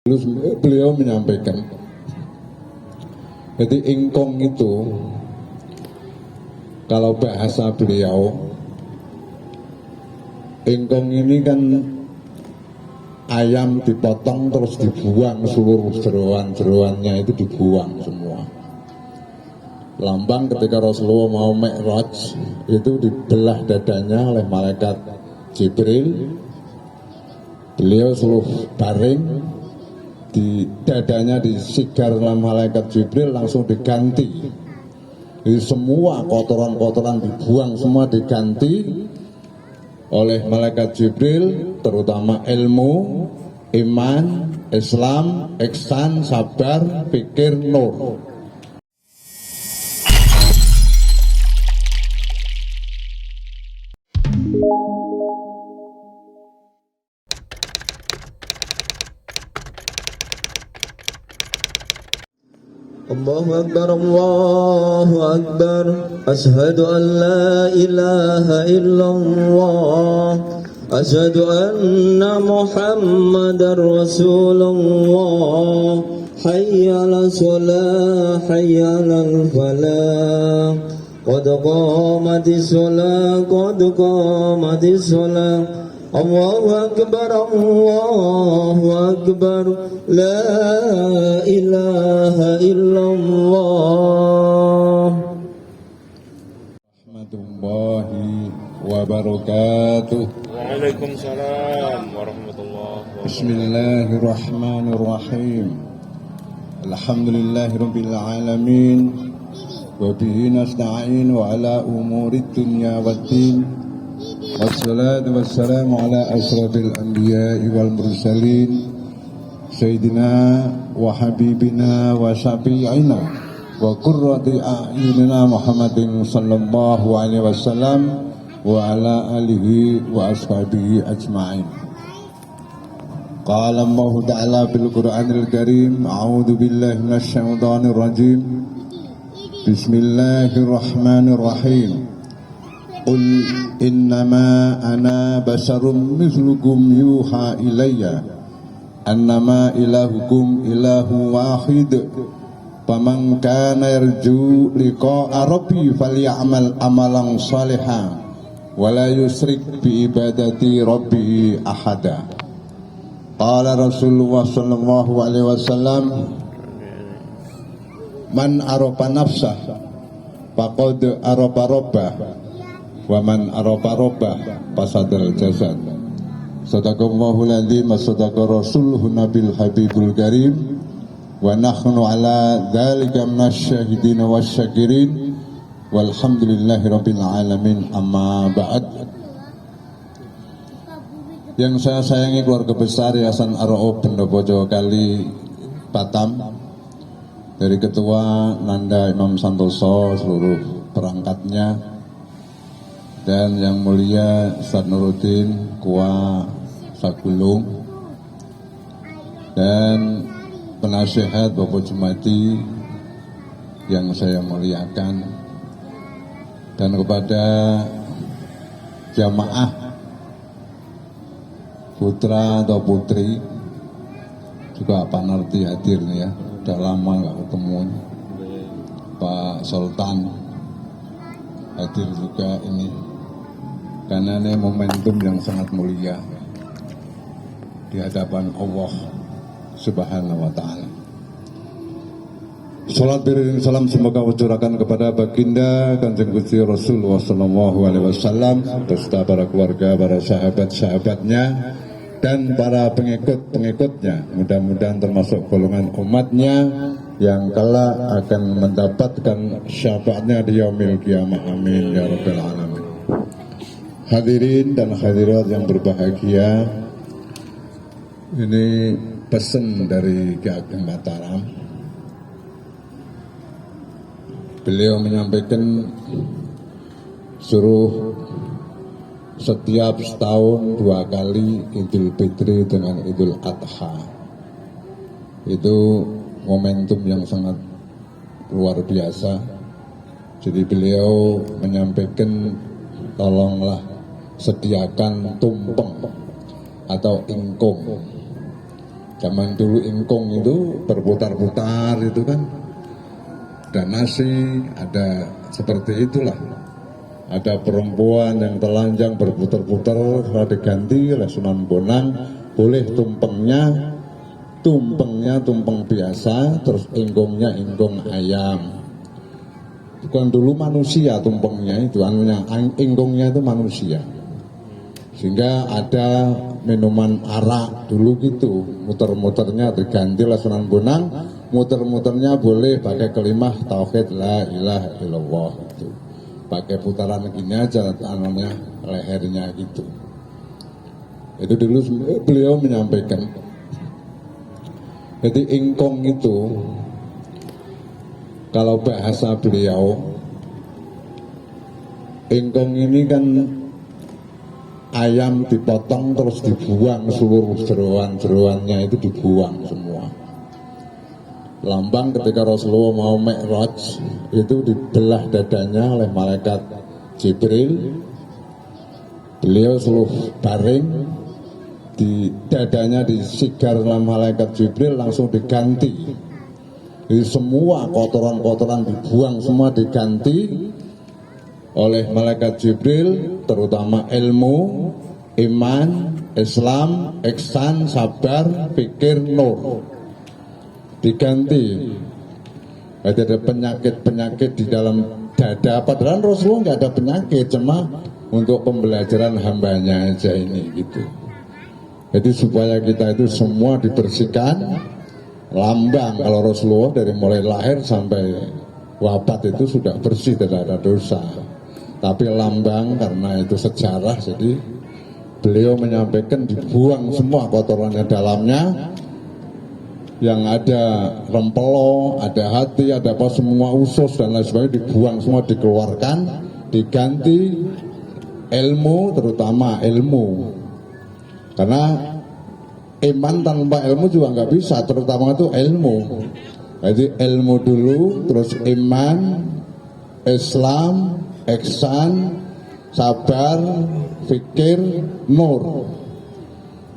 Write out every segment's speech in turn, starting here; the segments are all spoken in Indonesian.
Beliau menyampaikan, jadi ingkong itu kalau bahasa beliau, ingkong ini kan ayam dipotong terus dibuang, seluruh jeroan-jeroannya itu dibuang semua. Lambang ketika Rasulullah mau Mi'raj itu dibelah dadanya oleh malaikat Jibril. Beliau seluruh baring, di dadanya disigar oleh malaikat Jibril, langsung diganti. Jadi semua kotoran-kotoran dibuang, semua diganti oleh malaikat Jibril, terutama ilmu, iman, Islam, ihsan, sabar, fikir, nur. Allahu Akbar, Allahu Akbar. Ashhadu an la ilaha illallah. Ashhadu anna Muhammadar Rasulullah. Hayya ala salah, hayya ala falah. Qad qamatis salah, qad qamatis salah. Allahu Akbar, Allahu Akbar. La ilaha illallah. Rahmatullahi wabarakatuh. Waalaikumsalam warahmatullahi wabarakatuh. Bismillahirrahmanirrahim. Alhamdulillahi rabbil alamin. Wa bihi nasta'in wa ala umurid dunya waddin. Wassalatu wassalamu ala asrafil anbiya'i wal mursalin Sayyidina wa habibina wa syafi'ina wa qurrati a'yunina Muhammadin sallallahu alaihi wasallam wa ala alihi wa ashabihi ajma'in. Qala Allah ta'ala bil Qur'anil Karim, a'udzu billahi minasy syaithanir rajim. Bismillahirrahmanirrahim. Qul innama ana basyarum mislukum yuha ilayya annama ilahukum ilahu wahid faman kana yarju liqa'a rabbi falyamal amalan shalihan wala yusrik bi ibadati rabbi ahada. Qala Rasulullah sallallahu alaihi wasallam, man arafa nafsah faqad arafa rabbah wa man arafa rabbah fasadal jasad. Sadaqallahul adzim wa sadaqa rasuluhu nabil habibul karim wa nahnu ala dzalika minasyahidin wasyakirin walhamdulillahi rabbil alamin, amma ba'd. Yang saya sayangi keluarga besar Yayasan Ar-Rauf Pendopo Kali Batam, dari Ketua Nanda Imam Santoso, seluruh perangkatnya, dan yang mulia Ustaz Nuruddin Kua Sagulung, dan penasihat Bapak Jumati yang saya muliakan, dan kepada jamaah putra atau putri juga Pak Narti hadir nih ya, udah lama nggak ketemu. Pak Sultan hadir juga ini, karena ini momentum yang sangat mulia di hadapan Allah Subhanahu wa ta'ala. Salat beriring salam semoga tercurahkan kepada baginda Kanjeng Gusti Rasulullah sallallahu alaihi wasallam beserta para keluarga, para sahabat-sahabatnya, dan para pengikut-pengikutnya. Mudah-mudahan termasuk golongan umatnya yang kelak akan mendapatkan syafaatnya di yaumil kiamah. Amin ya rabbal alamin. Hadirin dan hadirat yang berbahagia, ini pesan dari Ki Ageng Mataram. Beliau menyampaikan suruh setiap setahun 2 kali Idul Fitri dengan Idul Adha. Itu momentum yang sangat luar biasa. Jadi beliau menyampaikan, tolonglah sediakan tumpeng atau ingkung Zaman dulu ingkung itu berputar-putar itu kan. Dan nasi ada seperti itulah. Ada perempuan yang telanjang berputar-putar setelah diganti oleh Sunan Bonang, boleh tumpengnya tumpeng biasa, terus ingkungnya ingkung ayam. Bukan dulu manusia tumpengnya itu, ingkungnya itu manusia. Sehingga ada minuman arak dulu gitu, muter-muternya diganti oleh Sunan Bonang, muter-muternya boleh pakai kalimat tauhid la ilaha illallah itu. Pakai putaran gini aja tangannya, lehernya gitu. Itu dulu beliau menyampaikan. Jadi ingkong itu kalau bahasa beliau, ingkong ini kan ayam dipotong terus dibuang, seluruh jeroan-jeroannya itu dibuang semua. Lambang ketika Rasulullah mau Mi'raj itu dibelah dadanya oleh malaikat Jibril. Beliau seluruh baring, di dadanya disigar oleh malaikat Jibril, langsung diganti. Jadi semua kotoran-kotoran dibuang, semua diganti oleh malaikat Jibril, terutama ilmu, iman, Islam, ihsan, sabar, fikir, nur. Diganti. Jadi ada penyakit-penyakit di dalam dada. Padahal Rasulullah nggak ada penyakit, cuma untuk pembelajaran hambanya aja ini gitu. Jadi supaya kita itu semua dibersihkan. Lambang kalau Rasulullah dari mulai lahir sampai wafat itu sudah bersih, tidak ada dosa. Tapi lambang karena itu sejarah, jadi beliau menyampaikan dibuang semua kotorannya dalamnya. Yang ada rempelo, ada hati, ada apa semua usus dan lain sebagainya dibuang semua, dikeluarkan, diganti ilmu, terutama ilmu. Karena iman tanpa ilmu juga nggak bisa, terutama itu ilmu. Jadi ilmu dulu, terus iman, Islam, ihsan, sabar, fikir, nur.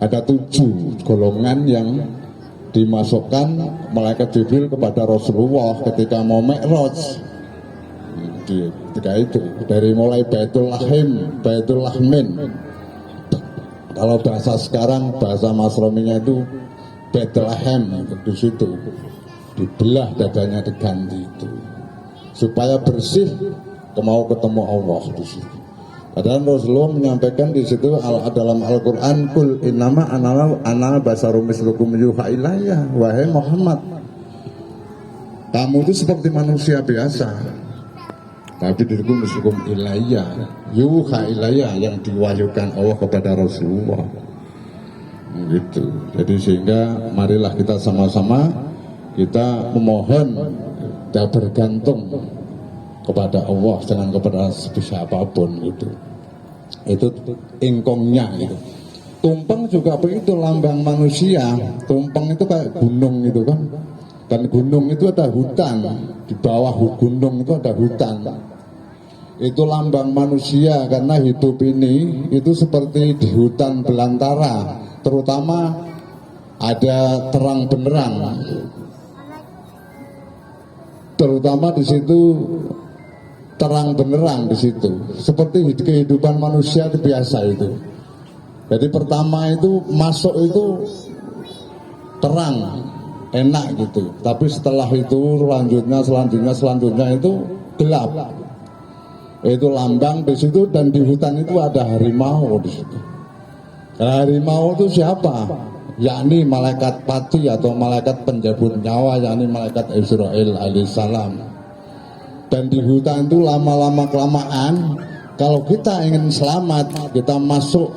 Ada 7 golongan yang dimasukkan malaikat Jibril kepada Rasulullah ketika mau Mi'raj. Ketika itu dari mulai Baitul Lahim, Baitul Lahmin. Kalau bahasa sekarang, bahasa Masrominya itu Bethlehem, di situ dibelah dadanya, diganti itu supaya bersih, mau ketemu Allah di situ. Padahal Rasulullah menyampaikan di situ dalam Al-Quran, kul innama ana basarum mislukum yuha ilayya, wahai Muhammad, kamu itu seperti manusia biasa, tapi diriku mislukum ilayya, yuha ilayya, yang diwahyukan Allah kepada Rasulullah. Gitu. Jadi sehingga marilah kita sama-sama kita memohon dan bergantung kepada Allah, jangan kepada siapapun gitu. Itu ingkongnya gitu. Tumpeng juga begitu, lambang manusia. Tumpeng itu kayak gunung gitu kan. Dan gunung itu ada hutan. Di bawah gunung itu ada hutan. Itu lambang manusia karena hidup ini itu seperti di hutan belantara. Terutama ada terang benderang. Terutama di situ terang benerang di situ, seperti kehidupan manusia itu biasa itu. Jadi pertama itu masuk itu terang, enak gitu. Tapi setelah itu selanjutnya itu gelap. Itu lambang di situ, dan di hutan itu ada harimau di situ. Harimau itu siapa? Yakni malaikat pati atau malaikat penjabut nyawa, yakni malaikat Israel alaihissalam. Dan di hutan itu lama-lama kelamaan, kalau kita ingin selamat, kita masuk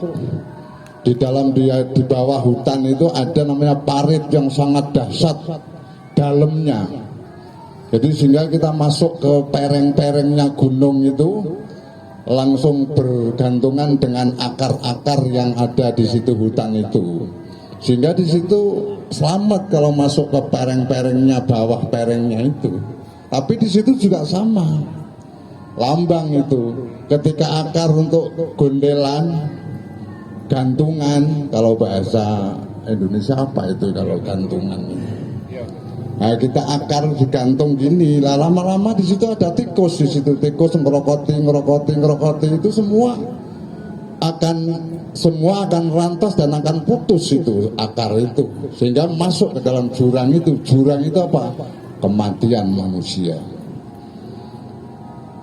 di dalam di bawah hutan itu ada namanya parit yang sangat dahsyat dalamnya. Jadi sehingga kita masuk ke pereng-perengnya gunung itu langsung bergantungan dengan akar-akar yang ada di situ hutan itu. Sehingga di situ selamat kalau masuk ke pereng-perengnya, bawah perengnya itu. Tapi di situ juga sama, lambang itu. Ketika akar untuk gondelan, gantungan, kalau bahasa Indonesia apa itu kalau gantungan? Nah, kita akar digantung gini, lah lama-lama di situ ada tikus, di situ tikus ngerokoti itu semua akan rantas dan akan putus itu akar itu, sehingga masuk ke dalam jurang itu. Jurang itu apa? Kematian manusia.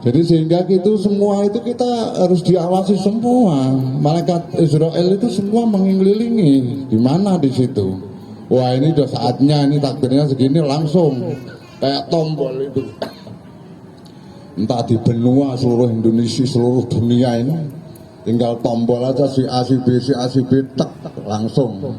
Jadi sehingga itu semua itu kita harus diawasi semua. Malaikat Israel itu semua mengelilingi. Di mana di situ? Wah, ini udah saatnya, ini takdirnya segini, langsung kayak tombol itu. Entah di benua seluruh Indonesia, seluruh dunia ini, tinggal tombol aja si A, si B, tek, langsung.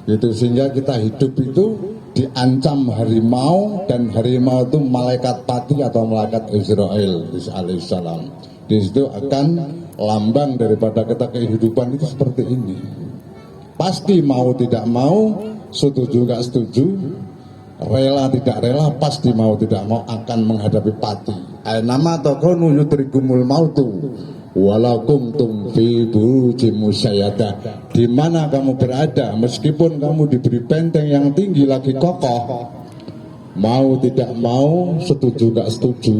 Itu sehingga kita hidup itu diancam harimau, dan harimau itu malaikat pati atau malaikat Israel alaihissalam. Di situ akan lambang daripada kita kehidupan itu seperti ini. Pasti mau tidak mau, setuju nggak setuju, rela tidak rela, pasti mau tidak mau akan menghadapi pati. Nama takunu yudrikumul mautu walau kuntum fi burujim musyayadah. Di mana kamu berada, meskipun kamu diberi benteng yang tinggi lagi kokoh, mau tidak mau, setuju nggak setuju,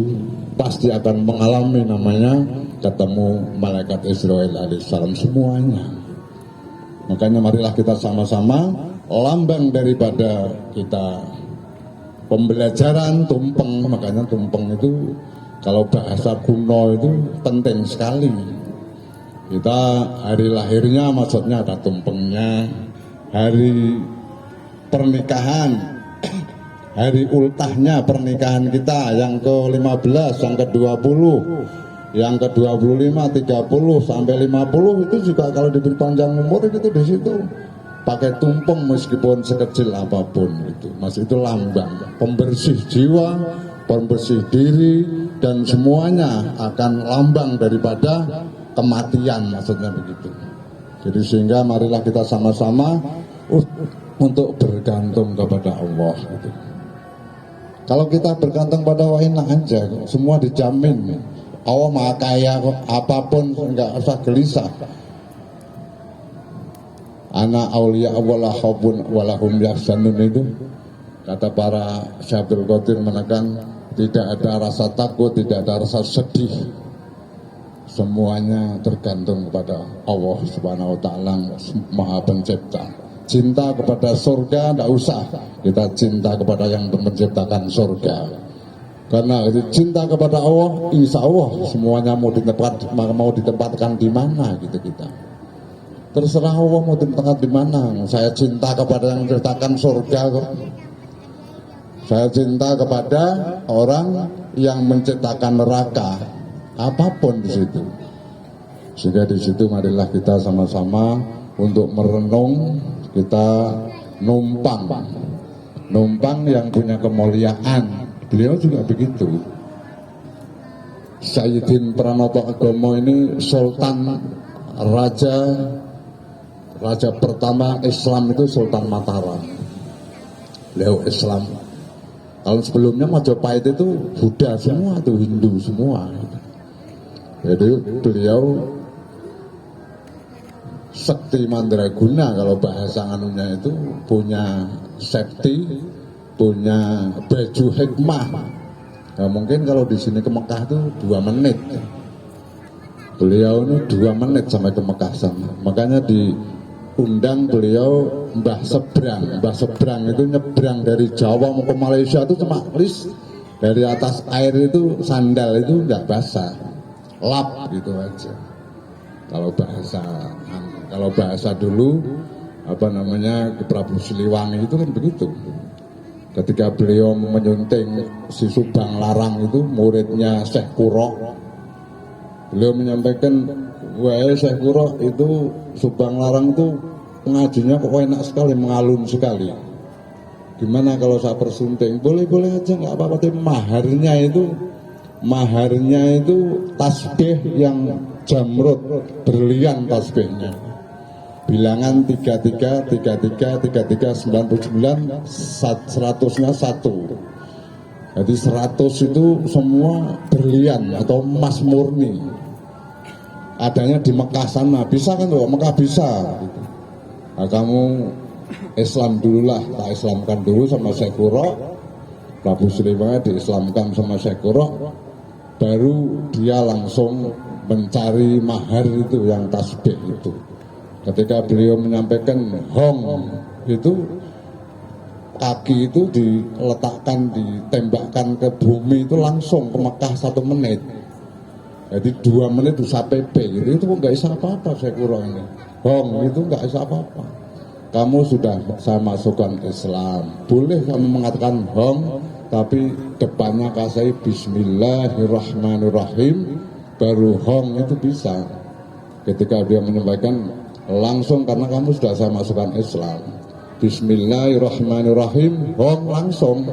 pasti akan mengalami namanya ketemu malaikat Israel alaihissalam semuanya. Makanya marilah kita sama-sama, lambang daripada kita pembelajaran tumpeng. Makanya tumpeng itu kalau bahasa kuno itu penting sekali. Kita hari lahirnya maksudnya ada tumpengnya, hari pernikahan, hari ultahnya pernikahan kita yang ke-15, yang ke-20, yang ke-25, 30 sampai 50 itu juga kalau diberi panjang umur itu di situ pakai tumpeng meskipun sekecil apapun itu. Masih itu lambang pembersih jiwa, pembersih diri, dan semuanya akan lambang daripada kematian, maksudnya begitu. Jadi sehingga marilah kita sama-sama untuk bergantung kepada Allah gitu. Kalau kita bergantung pada Allah enak aja, semua dijamin. Allah maha kaya kok, apapun enggak usah gelisah. Ana auliya wala khaufun wala hum yahzanun itu kata para Syaikhul Qadir menekan, tidak ada rasa takut, tidak ada rasa sedih. Semuanya tergantung kepada Allah Subhanahu wa taala Maha Pencipta. Cinta kepada surga tidak usah, kita cinta kepada yang menciptakan surga. Karena itu cinta kepada Allah, insya Allah semuanya mau ditempatkan di mana gitu kita. Terserah Allah mau ditempatkan di mana. Saya cinta kepada yang menciptakan surga kok. Saya cinta kepada orang yang menciptakan neraka. Apapun di situ. Sehingga di situ marilah kita sama-sama untuk merenung, kita numpang yang punya kemuliaan. Beliau juga begitu. Sayyidin Pranoto Agomo ini Sultan Raja pertama Islam itu Sultan Mataram. Beliau Islam. Kalau sebelumnya Majapahit itu Buddha semua, itu Hindu semua. Jadi beliau Sekti Mandraguna kalau bahasa anunya itu punya sekti, punya baju hikmah. Nah, mungkin kalau di sini ke Mekah itu 2 menit. Beliau ini 2 menit sampai ke Mekah sana. Makanya diundang beliau Mbah Sebrang. Mbah Sebrang itu nyebrang dari Jawa mau ke Malaysia itu cuma dari atas air itu sandal itu nggak basah, lap gitu aja. Kalau bahasa dulu apa namanya Prabu Siliwangi itu kan begitu. Ketika beliau menyunting si Subang Larang itu muridnya Syekh Kuro, beliau menyampaikan, wah Syekh Kuro itu Subang Larang itu pengajinya kok enak sekali, mengalun sekali. Gimana kalau saya persunting? Boleh aja, nggak apa-apa. Tapi maharnya itu tasbih yang jamrut, berlian tasbihnya. Bilangan 33, 99, 100-nya 1. Jadi 100 itu semua berlian atau emas murni. Adanya di Mekah sana, bisa kan tuh? Mekah bisa. Gitu. Nah, kamu Islam dululah, tak Islamkan dulu sama Syekh Kuro. Prabu Siliwangi diislamkan sama Syekh Kuro, baru dia langsung mencari mahar itu yang tasbih itu. Ketika beliau menyampaikan hong itu, kaki itu diletakkan, ditembakkan ke bumi itu langsung ke Mekah 1 menit. Jadi 2 menit bisa PP gitu. Itu nggak bisa apa-apa saya kurang ini. Hong itu nggak bisa apa-apa. Kamu sudah saya masukkan Islam. Boleh kamu mengatakan hong, tapi depannya kasih Bismillahirrahmanirrahim, baru hong itu bisa. Ketika dia menyampaikan langsung, karena kamu sudah saya masukkan Islam. Bismillahirrahmanirrahim, hong langsung.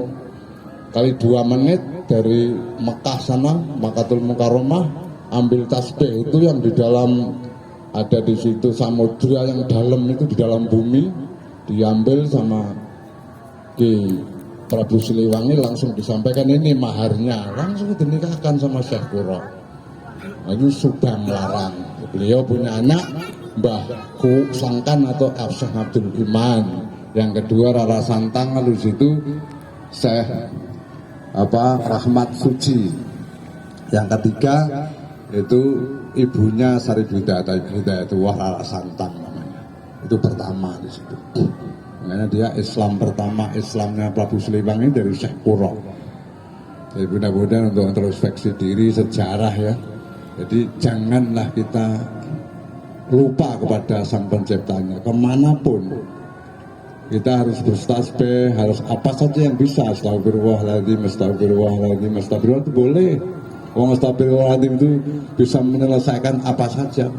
Kali 2 menit dari Mekah sana, Makatul Mukarramah, ambil tasbih itu yang di dalam, ada di situ samudra yang dalam itu di dalam bumi, diambil sama Ki Prabu Siliwangi, langsung disampaikan ini maharnya, langsung dinikahkan sama Syekh Kuro. Nah, itu sudah melarang. Beliau punya anak Mbah Ku Sangkan atau Syekh Abdul Iman. Yang kedua Rara Santang, lalu situ Syekh Rahmat Suci. Yang ketiga itu ibunya Sarif Hidayatullah Rara Santang namanya. Itu pertama di situ. Makanya dia Islam pertama, Islamnya Prabu Siliwangi dari Syekh Kuro. Jadi mudah-mudahan untuk introspeksi diri sejarah ya. Jadi janganlah kita lupa kepada Sang Penciptanya kemanapun. Kita harus bertasbih, harus apa saja yang bisa. Astagfirullahaladzim, astagfirullahaladzim, astagfirullah itu boleh. Astagfirullahaladzim itu bisa menyelesaikan apa saja.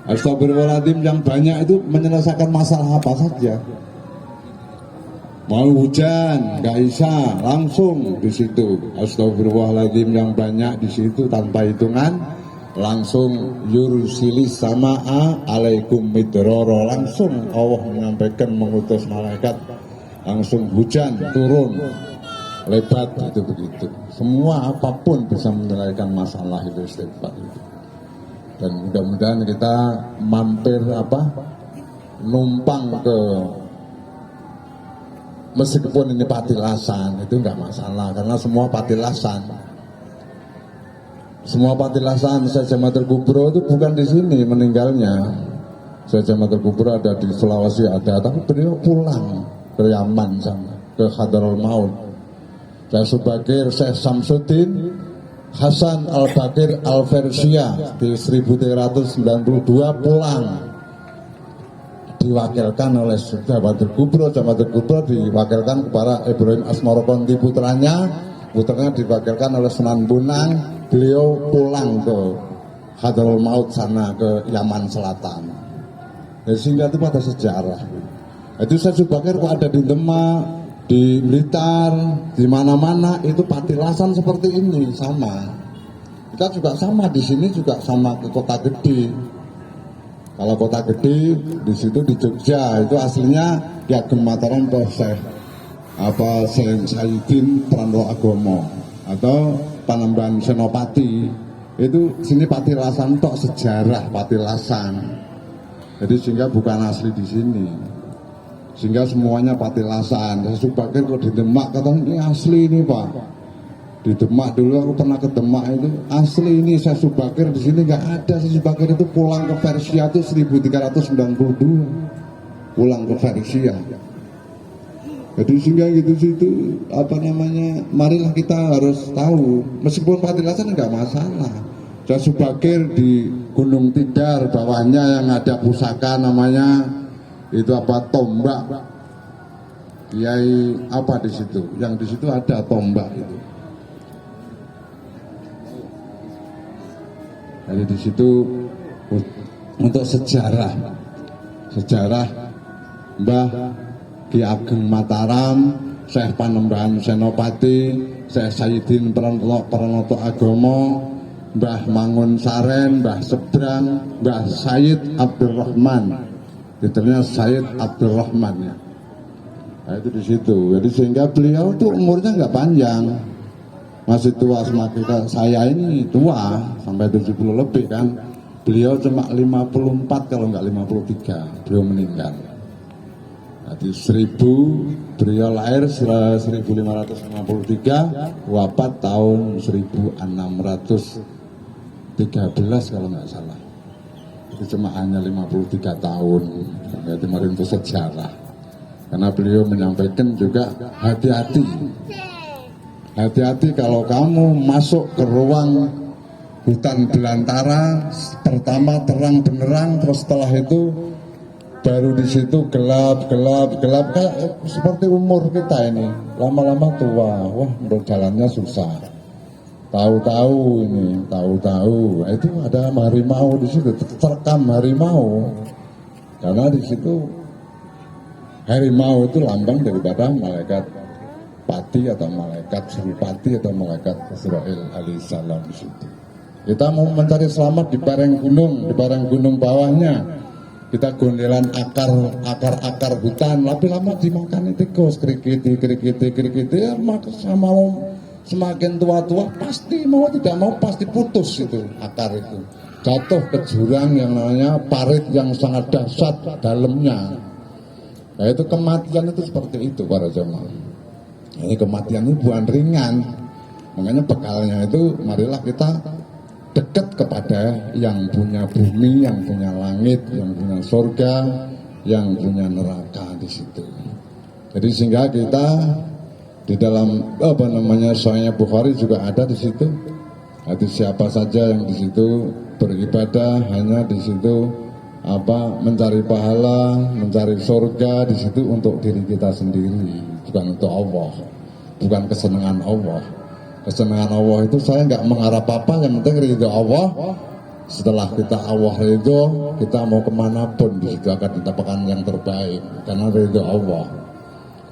Astagfirullahaladzim yang banyak itu menyelesaikan masalah apa saja. Mau hujan, nggak bisa, langsung di situ. Astagfirullahaladzim yang banyak di situ tanpa hitungan, langsung yursilis sama'a alaikum midroro, langsung Allah menyampaikan, mengutus malaikat, langsung hujan turun lebat itu begitu. Semua apapun bisa menyelesaikan masalah itu istighfar itu. Dan mudah-mudahan kita mampir numpang ke, meskipun ini patilasan itu enggak masalah, karena semua patilasan. Semua patilasan Syekh Jamatul Kubro itu bukan di sini meninggalnya. Syekh Jamatul Kubro ada di Sulawesi ada, tapi beliau pulang ke Yaman sana, ke Hadarul Maut. Dan Subakir Syekh Samsuddin Hasan Al-Bakir Al-Versia di 1392 pulang, diwakilkan oleh Jamatul Kubro. Jamatul Kubro diwakilkan kepada Ibrahim Asmarokonti putranya diwakilkan oleh Sunan Bonang. Beliau pulang ke Hadarul Maut sana, ke Yaman Selatan. Jadi sehingga itu pada sejarah. Itu saya Subakir kok ada di Demak, di Blitar, di mana-mana itu patilasan seperti ini sama. Kita juga sama di sini, juga sama ke Kota Gede. Kalau Kota Gede di situ di Jogja itu aslinya Ki Ageng Mataram Syekh Sayyidin Pranro Agomo atau Panembahan Senopati. Itu sini patilasan tok, sejarah patilasan. Jadi sehingga bukan asli di sini. Sehingga semuanya patilasan. Saya Subakir kalau di Demak katanya ini asli ini Pak. Di Demak dulu aku pernah ke Demak itu asli ini. Saya Subakir di sini nggak ada. Saya Subakir itu pulang ke Persia itu 1392. Pulang ke Persia. Jadi sehingga gitu situ marilah kita harus tahu, meskipun patilasan nggak masalah. Saya Subakir di Gunung Tidar, bawahnya yang ada pusaka namanya itu tombak. Kiai di situ, yang di situ ada tombak itu. Jadi di situ untuk sejarah Mbah Ki Ageng Mataram, Syekh Panembahan Senopati, Syekh Sayyidin Pranoto Agomo, Mbah Mangun Saren, Mbah Sebrang, Mbah Sayyid Abdurrahman. Titelnya Sayyid Abdurrahman ya. Nah, itu di situ. Jadi sehingga beliau tuh umurnya nggak panjang, masih tua semakin saya ini tua sampai 70 lebih kan. beliau cuma 54 kalau nggak 53 beliau meninggal. Jadi 1000 beliau lahir 1553, wafat tahun 1613 kalau nggak salah. Itu cuma hanya 53 tahun. Jadi kemarin itu sejarah. Karena beliau menyampaikan juga hati-hati. Hati-hati kalau kamu masuk ke ruang hutan belantara, pertama terang benderang, terus setelah itu baru di situ gelap kayak seperti umur kita ini. Lama-lama tua, wah berjalannya susah. Tahu-tahu itu ada harimau di situ, terkam harimau. Karena di situ harimau itu lambang daripada malaikat pati atau malaikat Suripati atau malaikat Israel alaihissalam di situ. Kita mau mencari selamat di bareng gunung bawahnya. Kita gondelan akar hutan, tapi lama dimakan tikus, kerikiti, ya maka mau semakin tua pasti mau tidak mau pasti putus itu akar itu. Jatuh ke jurang yang namanya parit yang sangat dahsyat dalamnya. Nah itu kematian itu seperti itu para jemaah. Ini kematian itu bukan ringan. Makanya bekalnya itu marilah kita dekat kepada yang punya bumi, yang punya langit, yang punya surga, yang punya neraka di situ. Jadi sehingga kita di dalam Sahih Bukhari juga ada di situ. Jadi siapa saja yang di situ beribadah hanya di situ mencari pahala, mencari surga di situ untuk diri kita sendiri, bukan untuk Allah, bukan kesenangan Allah. Kesenangan Allah itu saya nggak mengharap apa, yang penting ridho Allah. Setelah kita Allah ridho, kita mau kemanapun di situ akan didapatkan yang terbaik karena ridho Allah.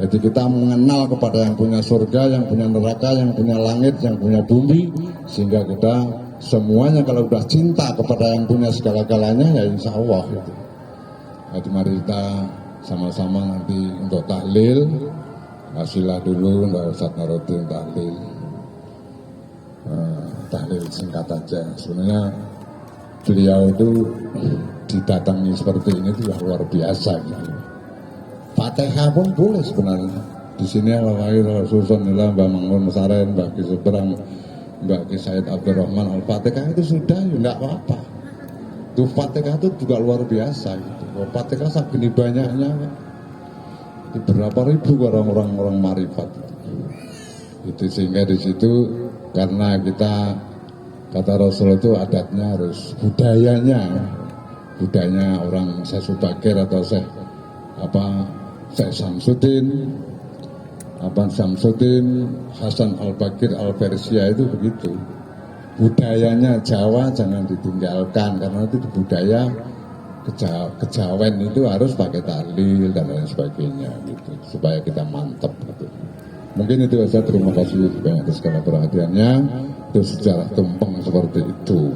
Jadi kita mengenal kepada yang punya surga, yang punya neraka, yang punya langit, yang punya bumi, sehingga kita semuanya kalau sudah cinta kepada yang punya segala-galanya ya insya Allah gitu. Jadi mari kita sama-sama nanti untuk tahlil, kasihlah dulu untuk Ustaz Naruddin tahlil. Tahlil singkat aja. Sebenarnya beliau itu didatangi seperti ini itu luar biasa gitu. Fatihah pun boleh sebenarnya. Di sini Al-Wahid Rasulullah Mbak Mangun Saren, Mbak Ki Seberang, Mbak Ki Said Abdurrahman Al-Fatihah itu sudah ya enggak apa-apa. Itu Fatihah itu juga luar biasa gitu. Fatihah segini banyaknya itu berapa ribu orang-orang marifat itu sehingga di situ karena kita kata Rasul itu adatnya harus budayanya orang Syekh Subakir atau Syekh Syamsuddin Hasan Al-Bakir Al-Persia itu begitu. Budayanya Jawa jangan ditinggalkan karena itu budaya kejawen itu harus pakai tahlil dan lain sebagainya gitu supaya kita mantap gitu. Mungkin itu saja, terima kasih banyak atas segala perhatiannya. Itu sejarah tumpeng seperti itu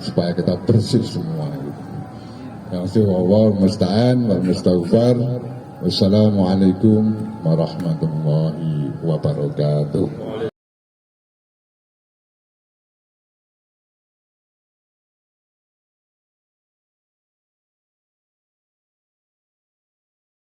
supaya kita bersih semua gitu. Yang pasti wallahu musta'an wal mustaghfar. Wassalamualaikum warahmatullahi wabarakatuh.